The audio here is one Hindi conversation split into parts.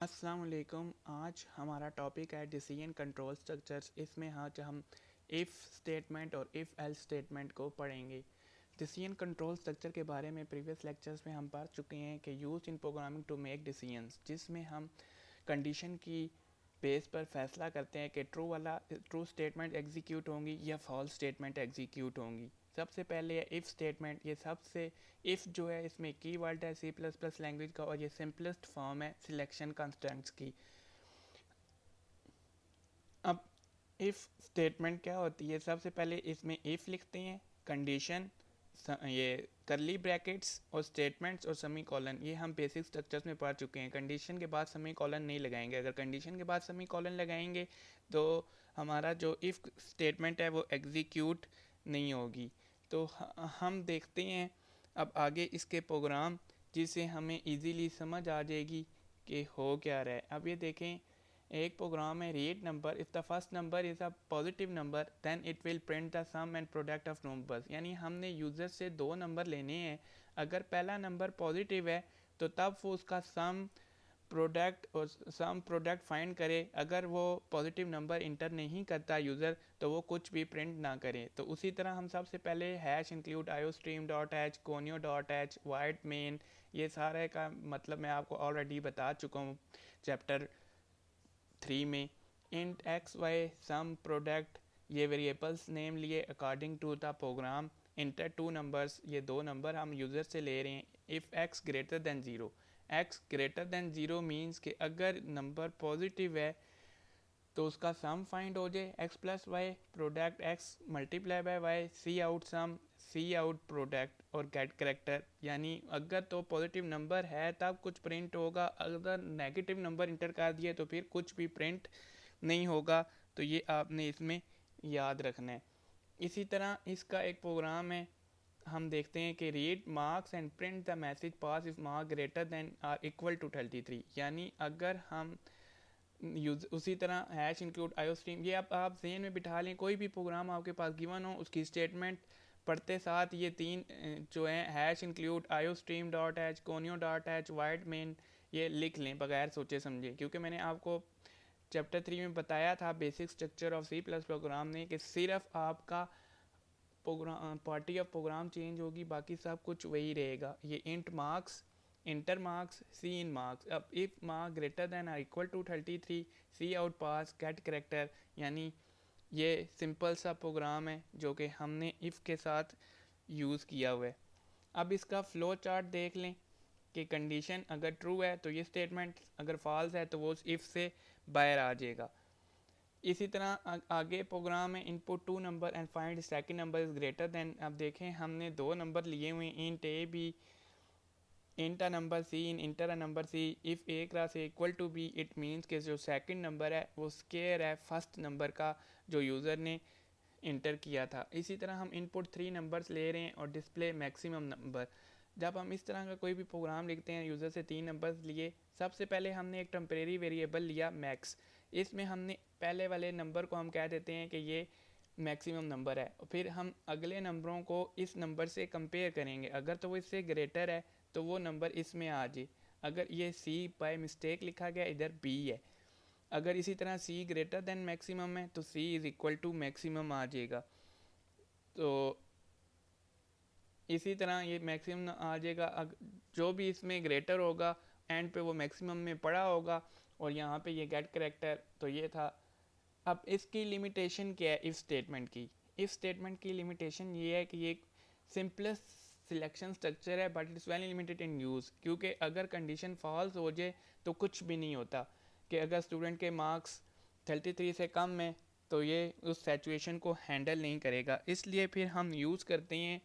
अस्सलाम वालेकुम। आज हमारा टॉपिक है डिसीजन कंट्रोल स्ट्रक्चर्स। इसमें आज हम इफ़ स्टेटमेंट और इफ़ एल्स स्टेटमेंट को पढ़ेंगे। डिसीजन कंट्रोल स्ट्रक्चर के बारे में प्रीवियस लेक्चर्स में हम पढ़ चुके हैं कि use in programming to make decisions, जिसमें हम कंडीशन की बेस पर फैसला करते हैं कि ट्रू स्टेटमेंट एग्जीक्यूट होंगी या फॉल्स स्टेटमेंट एग्जीक्यूट होंगी। सबसे पहले है इफ़ स्टेटमेंट। ये सबसे इफ़ जो है इसमें कीवर्ड है सी प्लस प्लस लैंग्वेज का, और ये सिंपलेस्ट फॉर्म है सिलेक्शन कंस्ट्रेंट्स की। अब इफ़ स्टेटमेंट क्या होती है, सबसे पहले इसमें इफ़ लिखते हैं, कंडीशन, ये करली ब्रैकेट्स और स्टेटमेंट्स और सेमी कॉलन। ये हम बेसिक स्ट्रक्चर्स में पढ़ चुके हैं। कंडीशन के बाद सेमी कॉलन नहीं लगाएंगे। अगर कंडीशन के बाद सेमी कॉलन लगाएंगे तो हमारा जो इफ़ स्टेटमेंट है वो एग्जीक्यूट नहीं होगी। तो हम देखते हैं अब आगे इसके प्रोग्राम, जिससे हमें इजीली समझ आ जाएगी कि हो क्या रहा है। अब ये देखें, एक प्रोग्राम है read number. If the first number is a positive number then it will print the sum and product of numbers. यानी हमने यूज़र से दो नंबर लेने हैं। अगर पहला नंबर पॉजिटिव है तो तब वो उसका सम प्रोडक्ट फाइंड करे। अगर वो पॉजिटिव नंबर इंटर नहीं करता यूज़र तो वो कुछ भी प्रिंट ना करे। तो उसी तरह हम सबसे पहले hash include iostream dot H, conio dot H, wide main, ये सारे का मतलब मैं आपको ऑलरेडी बता चुका हूँ चैप्टर 3 में। Int x y sum product, ये वेरिएबल्स नेम लिए according to the program. Enter two numbers, ये दो नंबर हम यूज़र से ले रहे हैं। If x greater than zero, x greater than zero means कि अगर नंबर पॉजिटिव है तो उसका सम फाइंड हो जाए, x plus y, product x multiply by y, cout sum, cout product और गेट करेक्टर। यानी अगर तो पॉजिटिव नंबर है तब कुछ प्रिंट होगा, अगर नेगेटिव नंबर इंटर कर दिए तो फिर कुछ भी प्रिंट नहीं होगा। तो ये आपने इसमें याद रखना है। इसी तरह इसका एक प्रोग्राम है, हम देखते हैं कि read marks and print the message pass if mark greater than or equal to 33। यानी अगर हम यूज उसी तरह हैश इंक्लूड आयोस्ट्रीम, ये आप जहन में बिठा लें। कोई भी प्रोग्राम आपके पास गिवन हो उसकी स्टेटमेंट पढ़ते साथ ये तीन जो है hash include iostream dot H, conio dot H, wide main, ये लिख लें बगैर सोचे समझे। क्योंकि मैंने आपको चैप्टर 3 में बताया था basic structure of c plus program ने कि सिर्फ आपका program part of program change होगी, बाकी सब कुछ वही रहेगा। ये int marks, enter marks, cin marks. अब if mark greater than or equal to 33, cout pass, get character. यानी ये सिंपल सा प्रोग्राम है जो कि हमने इफ़ के साथ यूज़ किया हुआ है। अब इसका फ्लो चार्ट देख लें कि कंडीशन अगर ट्रू है तो ये स्टेटमेंट, अगर फॉल्स है तो वो इफ़ से बाहर आ जाएगा। इसी तरह आगे प्रोग्राम में input two number and find second number is greater than. अब देखें हमने दो नंबर लिए हुए हैं, int a b, int a number c, in enter a number c. If a cross a equal to b, it means कि जो सेकंड नंबर है वो स्केयर है फर्स्ट नंबर का जो यूज़र ने इंटर किया था। इसी तरह हम इनपुट थ्री नंबर्स ले रहे हैं और डिस्प्ले मैक्सिमम नंबर। जब हम इस तरह का कोई भी प्रोग्राम लिखते हैं, यूज़र से तीन नंबर्स लिए, सबसे पहले हमने एक टेम्परेरी वेरिएबल लिया मैक्स। इसमें हमने पहले वाले नंबर को हम कह देते हैं कि ये मैक्सिमम नंबर है। फिर हम अगले नंबरों को इस नंबर से कंपेयर करेंगे। अगर तो वो इससे ग्रेटर है तो वो नंबर इसमें आ जाए। अगर ये सी बाय मिस्टेक लिखा गया, इधर बी है। अगर इसी तरह सी ग्रेटर देन मैक्सिमम है तो सी इज़ इक्वल टू मैक्सिमम आ जाएगा। तो इसी तरह ये मैक्सिमम आ जाएगा। जो भी इसमें ग्रेटर होगा एंड पे वो मैक्सिमम में पड़ा होगा। और यहाँ पे ये गेट करेक्टर, तो ये था। अब इसकी लिमिटेशन क्या है इफ़ स्टेटमेंट की? इफ़ स्टेटमेंट की लिमिटेशन ये है कि ये सिंपलेस्ट सिलेक्शन स्ट्रक्चर है but it's very limited in use. क्योंकि अगर कंडीशन फॉल्स हो जाए तो कुछ भी नहीं होता। कि अगर स्टूडेंट के मार्क्स 33 से कम है तो ये उस सिचुएशन को हैंडल नहीं करेगा। इसलिए फिर हम यूज़ करते हैं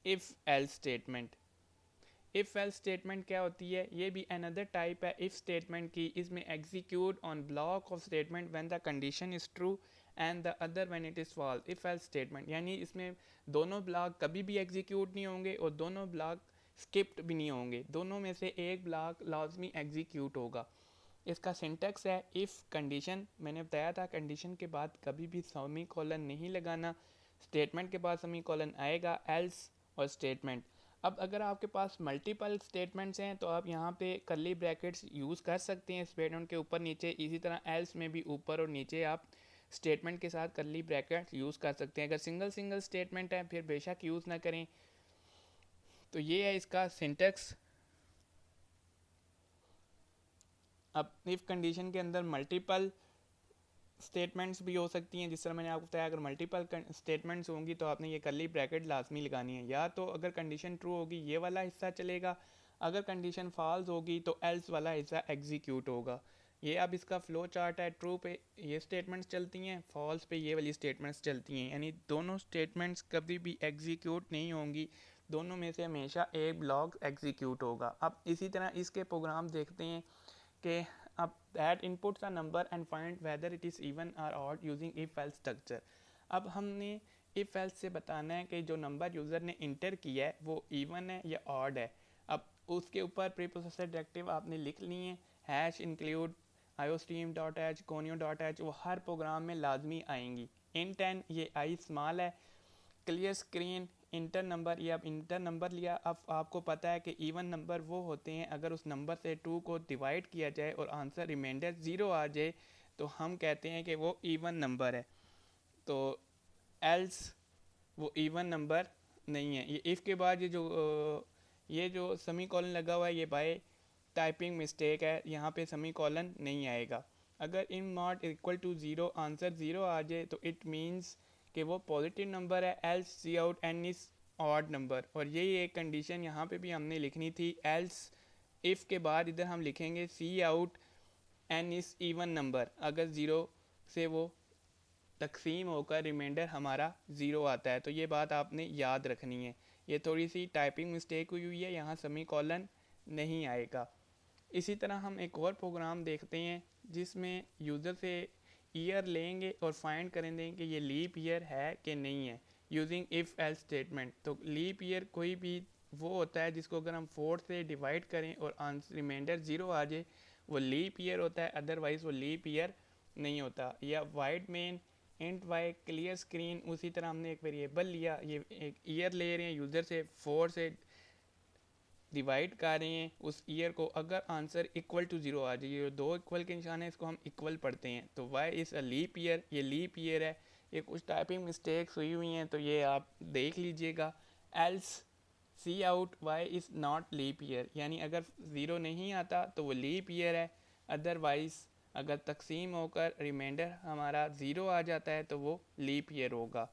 if else statement. If else statement क्या होती है? ये भी अनदर टाइप है इफ़ स्टेटमेंट की। इसमें execute on block of statement when the condition is true and the other when it is false. If else statement यानी इसमें दोनों ब्लॉक कभी भी एग्जीक्यूट नहीं होंगे और दोनों ब्लॉक स्किप्ड भी नहीं होंगे। दोनों में से एक ब्लॉक लाजमी एग्जीक्यूट होगा। इसका सिंटेक्स है इफ़ कंडीशन। मैंने बताया था कंडीशन के बाद कभी भी सेमी कॉलन नहीं लगाना। स्टेटमेंट के बाद सेमी कॉलन आएगा, एल्स और स्टेटमेंट। अब अगर आपके पास मल्टीपल स्टेटमेंट्स हैं तो आप यहाँ पे कर्ली ब्रैकेट्स यूज़ कर सकते हैं स्टेटमेंट के ऊपर नीचे। इसी तरह एल्स में भी ऊपर और नीचे आप स्टेटमेंट के साथ कर्ली ब्रैकेट यूज़ कर सकते हैं। अगर सिंगल सिंगल स्टेटमेंट है फिर बेशक यूज़ ना करें। तो ये है इसका सिंटेक्स। अब इफ़ कंडीशन के अंदर मल्टीपल स्टेटमेंट्स भी हो सकती हैं, जिस तरह मैंने आपको बताया अगर मल्टीपल स्टेटमेंट्स होंगी तो आपने ये कर्ली ब्रैकेट लाजमी लगानी है। या तो अगर कंडीशन ट्रू होगी ये वाला हिस्सा चलेगा, अगर कंडीशन फॉल्स होगी तो एल्स वाला हिस्सा एग्जीक्यूट होगा। ये अब इसका फ्लो चार्ट है। ट्रू पे ये स्टेटमेंट्स चलती हैं, फॉल्स पे ये वाली स्टेटमेंट्स चलती हैं, यानी दोनों स्टेटमेंट्स कभी भी एग्जीक्यूट नहीं होंगी, दोनों में से हमेशा एक ब्लॉक एग्जीक्यूट होगा। अब इसी तरह इसके प्रोग्राम देखते हैं कि अब that inputs a number and find whether it is even or odd using if else structure। अब हमने if else से बताना है कि जो नंबर यूज़र ने इंटर किया है वो इवन है या ऑड है। अब उसके ऊपर प्रीप्रोसेसर डायरेक्टिव आपने लिख ली है, हैश इंक्लूड iostream.h conio.h, वो हर प्रोग्राम में लाजमी आएंगी। int n ये आई स्मॉल है। क्लियर स्क्रीन इंटर नंबर, ये अब इंटर नंबर लिया। अब आपको पता है कि इवन नंबर वो होते हैं अगर उस नंबर से 2 को डिवाइड किया जाए और आंसर रिमाइंडर 0 आ जाए तो हम कहते हैं कि वो इवन नंबर है। तो एल्स वो इवन नंबर नहीं है। ये इफ़ के बाद ये जो सेमी कॉलन लगा हुआ है ये बाय टाइपिंग मिस्टेक है, यहाँ पे सेमी कॉलन नहीं आएगा। अगर n not equal to 0 answer 0 आ जाए तो इट मीन्स कि वो पॉजिटिव नंबर है। Else C out an is odd number, और यही एक कंडीशन यहाँ पे भी हमने लिखनी थी। एल्स इफ़ के बाद इधर हम लिखेंगे C out an is even number, अगर 0 से वो तकसीम होकर रिमाइंडर हमारा 0 आता है। तो ये बात आपने याद रखनी है। ये थोड़ी सी टाइपिंग मिस्टेक हुई है, यहाँ सेमी कॉलन नहीं आएगा। इसी तरह हम एक और प्रोग्राम देखते हैं जिसमें यूज़र से ईयर लेंगे और फाइंड करेंगे कि ये लीप ईयर है कि नहीं है यूजिंग इफ़ एल्स स्टेटमेंट। तो लीप ईयर कोई भी वो होता है जिसको अगर हम 4 से डिवाइड करें और आंसर रिमाइंडर 0 आ जाए वो लीप ईयर होता है, अदरवाइज़ वो लीप ईयर नहीं होता। या void main int y clear screen, उसी तरह हमने एक वेरिएबल लिया, ये एक ईयर ले रहे हैं यूज़र से, 4 से डिवाइड कर रहे हैं उस ईयर को, अगर आंसर इक्वल टू 0 आ जाए, ये 2 इक्वल के निशान है इसको हम इक्वल पढ़ते हैं। तो y is a leap year, ये लीप ईयर है। ये कुछ टाइपिंग मिस्टेक्स हुई हुई हैं तो ये आप देख लीजिएगा। Else cout y is not leap year, यानी अगर 0 नहीं आता तो वो लीप ईयर है, अदरवाइज़ अगर तकसीम होकर रिमाइंडर हमारा 0 आ जाता है तो वो लीप ईयर होगा।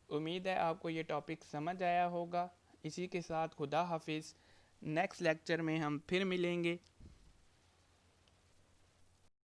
उम्मीद है आपको ये टॉपिक समझ आया होगा। इसी के साथ खुदा हाफिज़। नेक्स्ट लेक्चर में हम फिर मिलेंगे।